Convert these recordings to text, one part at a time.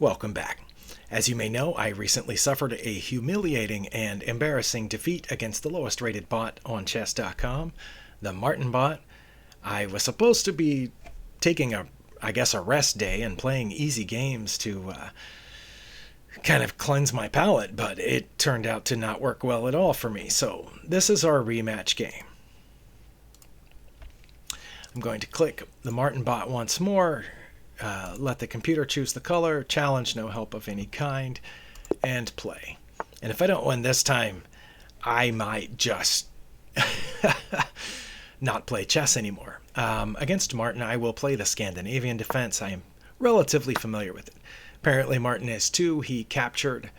Welcome back. As you may know, I recently suffered a humiliating and embarrassing defeat against the lowest rated bot on chess.com, the Martin bot. I was supposed to be taking a rest day and playing easy games to kind of cleanse my palate, but it turned out to not work well at all for me. So this is our rematch game. I'm going to click the Martin bot once more. Let the computer choose the color, challenge, no help of any kind, and play. And if I don't win this time, I might just not play chess anymore. Against Martin, I will play the Scandinavian defense. I am relatively familiar with it. Apparently, Martin is 2. He captured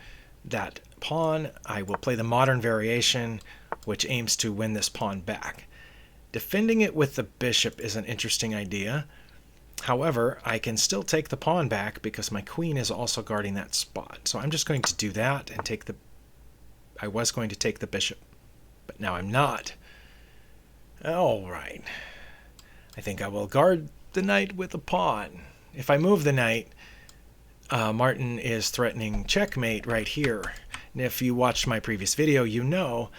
that pawn. I will play the modern variation, which aims to win this pawn back. Defending it with the bishop is an interesting idea. However, I can still take the pawn back because my queen is also guarding that spot. So I'm just going to do that and take the... I was going to take the bishop, but now I'm not. All right. I think I will guard the knight with a pawn. If I move the knight, Martin is threatening checkmate right here. And if you watched my previous video, you know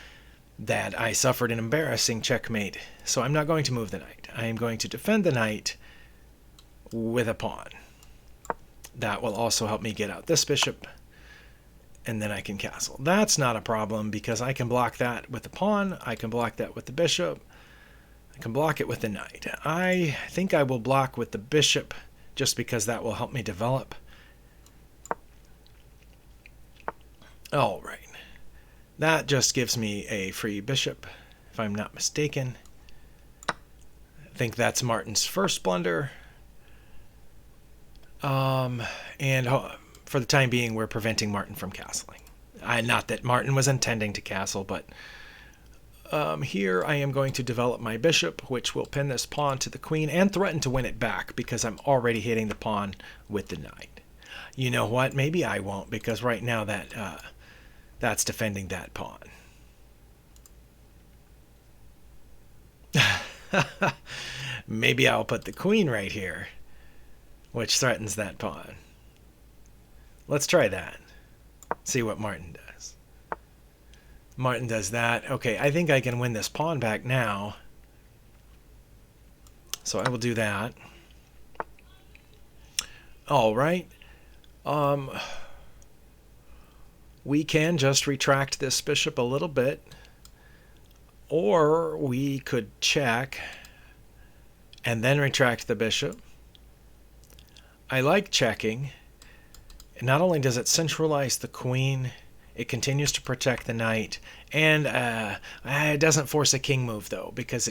that I suffered an embarrassing checkmate. So I'm not going to move the knight. I am going to defend the knight with a pawn. That will also help me get out this bishop, and then I can castle. That's not a problem because I can block that with the pawn, I can block that with the bishop, I can block it with the knight. I think I will block with the bishop just because that will help me develop. All right. That just gives me a free bishop, if I'm not mistaken. I think that's Martin's first blunder. And for the time being, we're preventing Martin from castling. Not that Martin was intending to castle, but here I am going to develop my bishop, which will pin this pawn to the queen and threaten to win it back because I'm already hitting the pawn with the knight. You know what? Maybe I won't because right now that's defending that pawn. Maybe I'll put the queen right here, which threatens that pawn. Let's try that. See what Martin does. Martin does that. Okay, I think I can win this pawn back now. So I will do that. All right. We can just retract this bishop a little bit. Or we could check and then retract the bishop. I like checking. Not only does it centralize the queen, it continues to protect the knight, and it doesn't force a king move though, because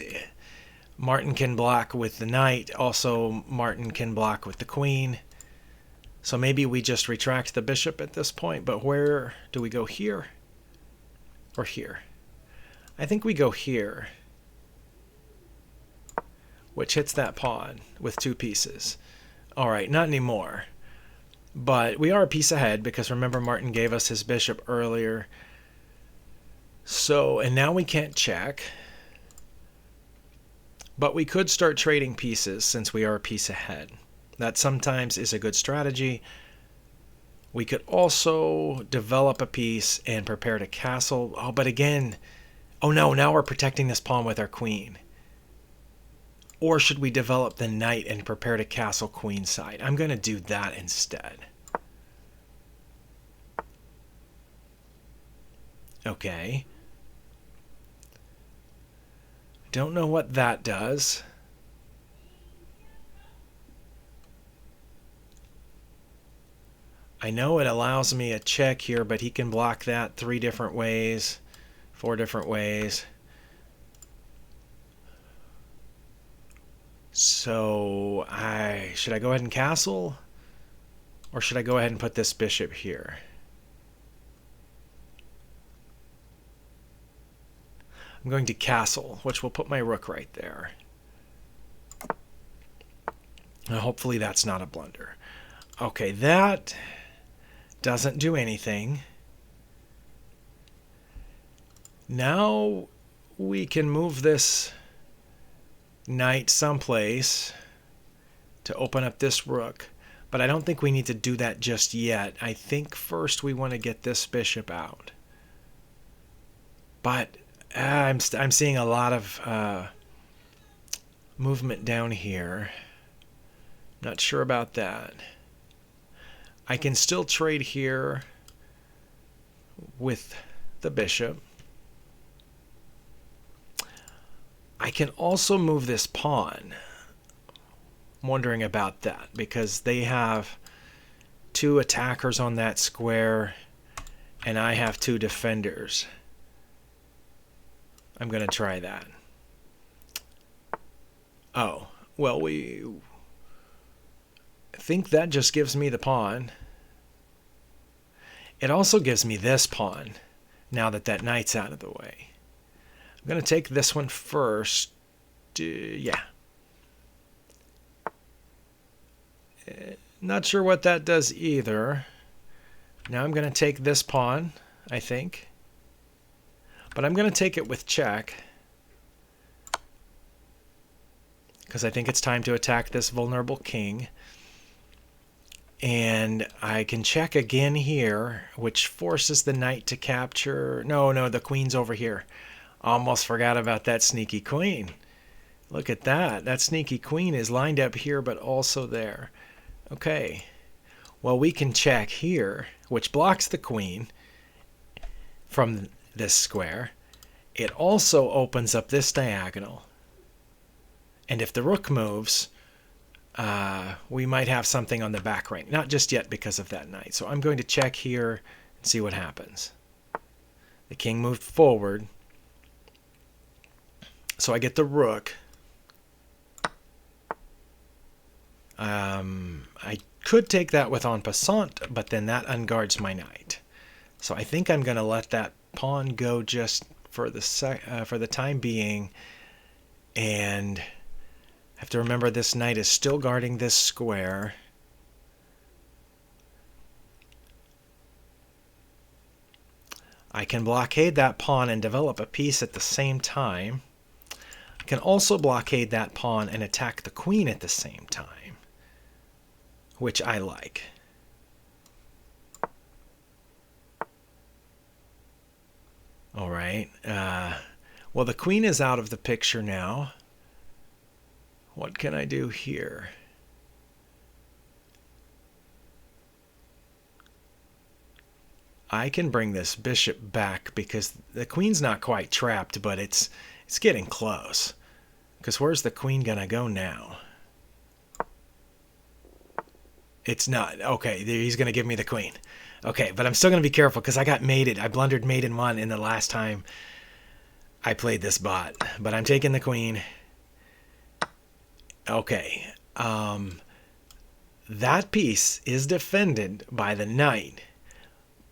Martin can block with the knight. Also, Martin can block with the queen. So maybe we just retract the bishop at this point. But where do we go, here or here? I think we go here, which hits that pawn with 2 pieces. All right, not anymore. But we are a piece ahead because remember Martin gave us his bishop earlier. So, and now we can't check. But we could start trading pieces since we are a piece ahead. That sometimes is a good strategy. We could also develop a piece and prepare to castle. Oh, but again, oh no, now we're protecting this pawn with our queen. Or should we develop the knight and prepare to castle queenside? I'm going to do that instead. Okay. Don't know what that does. I know it allows me a check here, but he can block that 3 different ways, 4 different ways. So, should I go ahead and castle? Or should I go ahead and put this bishop here? I'm going to castle, which will put my rook right there. And hopefully that's not a blunder. Okay, that doesn't do anything. Now we can move this knight someplace to open up this rook. But I don't think we need to do that just yet. I think first we want to get this bishop out. But I'm seeing a lot of movement down here. Not sure about that. I can still trade here with the bishop. I can also move this pawn. I'm wondering about that because they have 2 attackers on that square and I have 2 defenders. I'm going to try that. Oh, well, I think that just gives me the pawn. It also gives me this pawn now that that knight's out of the way. I'm going to take this one first. Yeah. Not sure what that does either. Now I'm going to take this pawn, I think. But I'm going to take it with check. Because I think it's time to attack this vulnerable king. And I can check again here, which forces the knight to capture. No, the queen's over here. Almost forgot about that sneaky queen. Look at that. That sneaky queen is lined up here, but also there. Okay. Well, we can check here, which blocks the queen from this square. It also opens up this diagonal. And if the rook moves, we might have something on the back rank. Not just yet because of that knight. So I'm going to check here and see what happens. The king moved forward. So I get the rook. I could take that with en passant, but then that unguards my knight. So I think I'm going to let that pawn go just for the time being. And have to remember this knight is still guarding this square. I can blockade that pawn and develop a piece at the same time. I can also blockade that pawn and attack the queen at the same time, which I like. All right. Well, the queen is out of the picture now. What can I do here? I can bring this bishop back because the queen's not quite trapped, but it's getting close. Because where's the queen gonna go now? It's not. Okay, he's gonna give me the queen. Okay, but I'm still gonna be careful because I got mated. I blundered mate in 1 in the last time I played this bot. But I'm taking the queen. Okay. That piece is defended by the knight.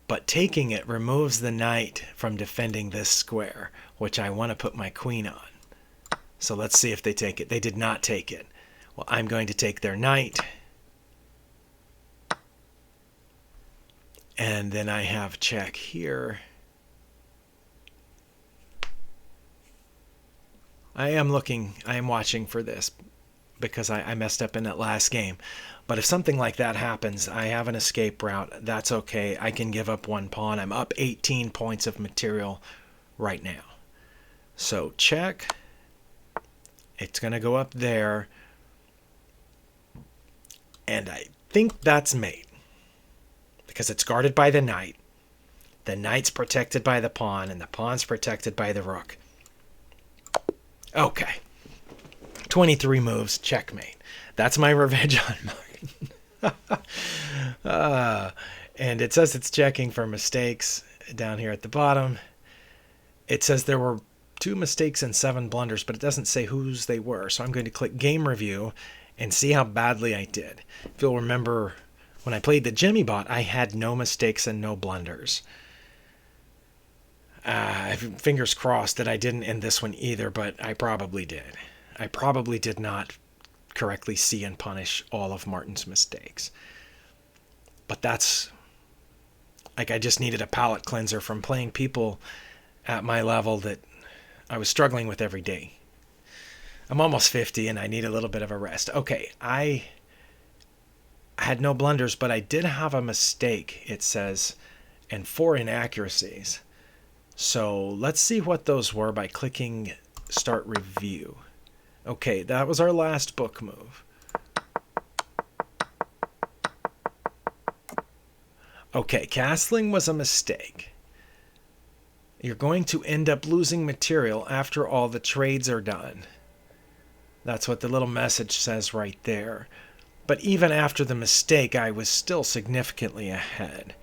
But taking it removes the knight from defending this square, which I want to put my queen on. So let's see if they take it. They did not take it. Well, I'm going to take their knight. And then I have check here. I am watching for this because I messed up in that last game. But if something like that happens, I have an escape route. That's okay. I can give up 1 pawn. I'm up 18 points of material right now. So check. It's going to go up there. And I think that's mate. Because it's guarded by the knight. The knight's protected by the pawn. And the pawn's protected by the rook. Okay. 23 moves. Checkmate. That's my revenge on Martin. And it says it's checking for mistakes down here at the bottom. It says there were 2 mistakes and 7 blunders, but it doesn't say whose they were. So I'm going to click Game Review and see how badly I did. If you'll remember, when I played the Jimmy bot, I had no mistakes and no blunders. Fingers crossed that I didn't in this one either, but I probably did. I probably did not correctly see and punish all of Martin's mistakes. But that's like I just needed a palate cleanser from playing people at my level that I was struggling with every day. I'm almost 50 and I need a little bit of a rest. Okay, I I had no blunders, but I did have a mistake, it says, and 4 inaccuracies. So let's see what those were by clicking Start Review. Okay, that was our last book move. Okay, castling was a mistake. You're going to end up losing material after all the trades are done. That's what the little message says right there. But even after the mistake, I was still significantly ahead.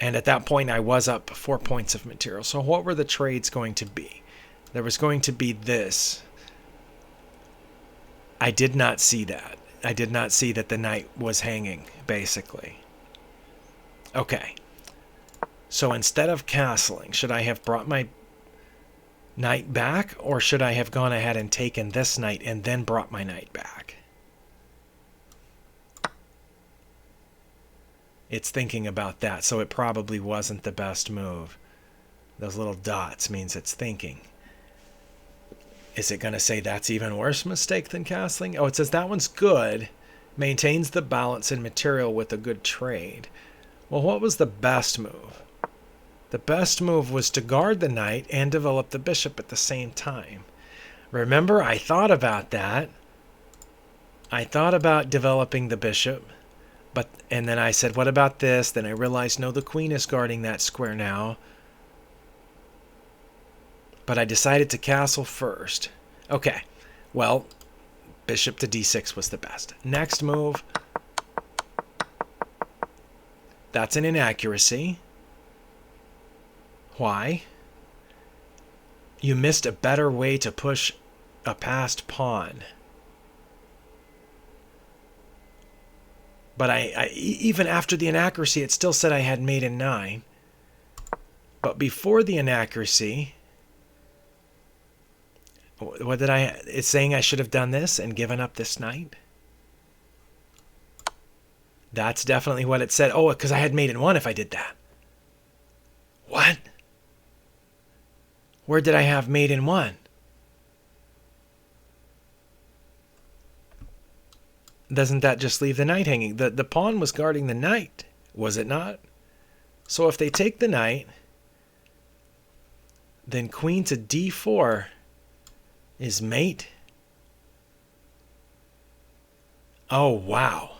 And at that point, I was up 4 points of material. So what were the trades going to be? There was going to be this. I did not see that. I did not see that the knight was hanging, basically. Okay. So instead of castling, should I have brought my knight back? Or should I have gone ahead and taken this knight and then brought my knight back? It's thinking about that, so it probably wasn't the best move. Those little dots means it's thinking. Is it going to say that's even worse mistake than castling? Oh, it says that one's good. Maintains the balance in material with a good trade. Well, what was the best move? The best move was to guard the knight and develop the bishop at the same time. Remember, I thought about that. I thought about developing the bishop. And then I said, what about this? Then I realized, no, the queen is guarding that square now. But I decided to castle first. Okay, well, bishop to d6 was the best. Next move. That's an inaccuracy. Why? You missed a better way to push a passed pawn. But even after the inaccuracy, it still said I had mate in 9. But before the inaccuracy, what did it's saying I should have done this and given up this knight? That's definitely what it said. Oh, because I had mate in 1 if I did that. What? Where did I have mate in 1? Doesn't that just leave the knight hanging? The pawn was guarding the knight, was it not? So if they take the knight, then queen to d4 is mate. Oh, wow.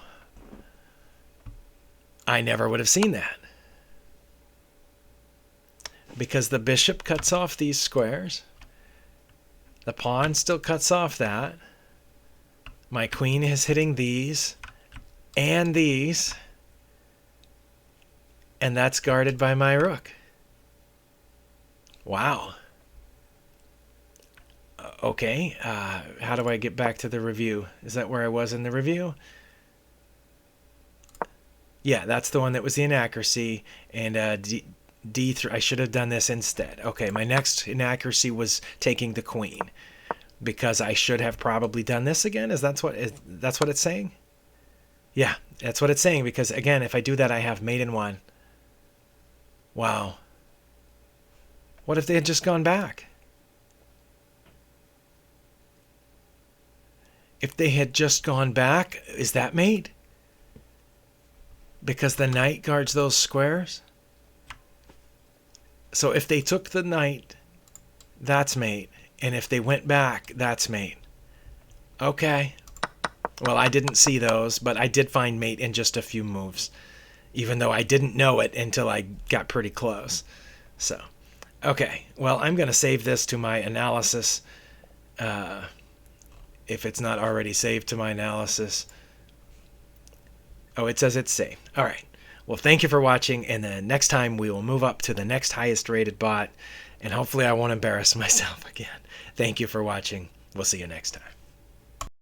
I never would have seen that. Because the bishop cuts off these squares. The pawn still cuts off that. My queen is hitting these and these. And that's guarded by my rook. Wow. Okay. How do I get back to the review? Is that where I was in the review? Yeah, that's the one that was the inaccuracy. And D3, I should have done this instead. Okay, my next inaccuracy was taking the queen. Because I should have probably done this again? That's what it's saying? Yeah, that's what it's saying. Because, again, if I do that, I have mate in 1. Wow. What if they had just gone back? If they had just gone back, is that mate? Because the knight guards those squares? So if they took the knight, that's mate. And if they went back, that's mate. Okay. Well, I didn't see those, but I did find mate in just a few moves. Even though I didn't know it until I got pretty close. So, okay. Well, I'm going to save this to my analysis. If it's not already saved to my analysis. Oh, it says it's saved. All right. Well, thank you for watching. And then next time we will move up to the next highest rated bot. And hopefully I won't embarrass myself again. Thank you for watching. We'll see you next time.